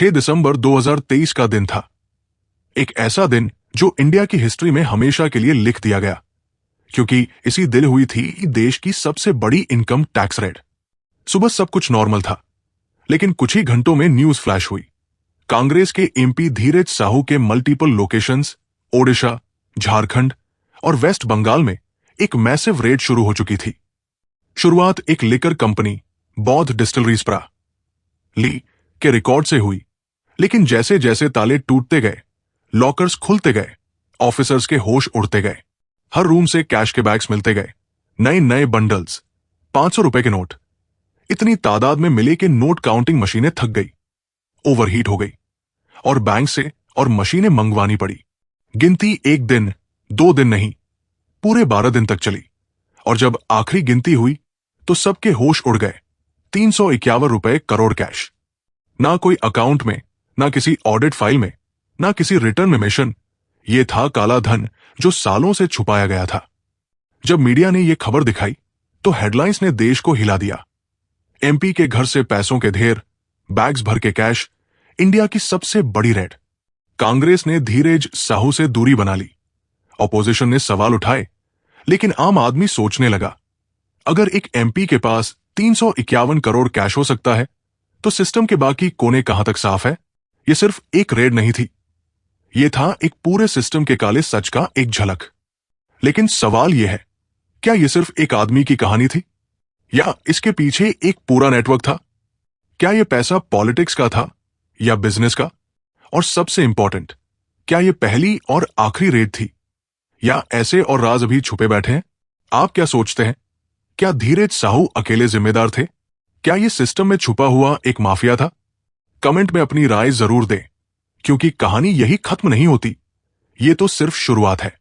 6 दिसंबर 2023 का दिन था। एक ऐसा दिन जो इंडिया की हिस्ट्री में हमेशा के लिए लिख दिया गया, क्योंकि इसी दिन हुई थी देश की सबसे बड़ी इनकम टैक्स रेड। सुबह सब कुछ नॉर्मल था, लेकिन कुछ ही घंटों में न्यूज फ्लैश हुई। कांग्रेस के एमपी धीरज साहू के मल्टीपल लोकेशंस, ओडिशा, झारखंड और वेस्ट बंगाल में एक मैसिव रेड शुरू हो चुकी थी। शुरुआत एक लिकर कंपनी बौद्ध डिस्टिलरीज प्रा ली के रिकॉर्ड से हुई, लेकिन जैसे जैसे ताले टूटते गए, लॉकर्स खुलते गए, ऑफिसर्स के होश उड़ते गए। हर रूम से कैश के बैग्स मिलते गए, नए नए बंडल्स, 500 रुपए के नोट, इतनी तादाद में मिले कि नोट काउंटिंग मशीनें थक गई, ओवरहीट हो गई और बैंक से और मशीनें मंगवानी पड़ी। गिनती 1 दिन 2 दिन नहीं, पूरे 12 दिन तक चली और जब आखिरी गिनती हुई तो सबके होश उड़ गए। 351 रुपए करोड़ कैश। ना कोई अकाउंट में, ना किसी ऑडिट फाइल में, ना किसी रिटर्न में मेंशन। यह था काला धन जो सालों से छुपाया गया था। जब मीडिया ने यह खबर दिखाई तो हेडलाइंस ने देश को हिला दिया। एमपी के घर से पैसों के ढेर, बैग्स भर के कैश, इंडिया की सबसे बड़ी रेड। कांग्रेस ने धीरज साहू से दूरी बना ली, ऑपोजिशन ने सवाल उठाए, लेकिन आम आदमी सोचने लगा, अगर एक एमपी के पास 351 करोड़ कैश हो सकता है तो सिस्टम के बाकी कोने कहां तक साफ है। यह सिर्फ एक रेड नहीं थी, यह था एक पूरे सिस्टम के काले सच का एक झलक। लेकिन सवाल यह है, क्या यह सिर्फ एक आदमी की कहानी थी या इसके पीछे एक पूरा नेटवर्क था? क्या यह पैसा पॉलिटिक्स का था या बिजनेस का? और सबसे इंपॉर्टेंट, क्या यह पहली और आखिरी रेड थी या ऐसे और राज अभी छुपे बैठे हैं? आप क्या सोचते हैं? क्या धीरज साहू अकेले जिम्मेदार थे? क्या यह सिस्टम में छुपा हुआ एक माफिया था? कमेंट में अपनी राय जरूर दें, क्योंकि कहानी यही खत्म नहीं होती, यह तो सिर्फ शुरुआत है।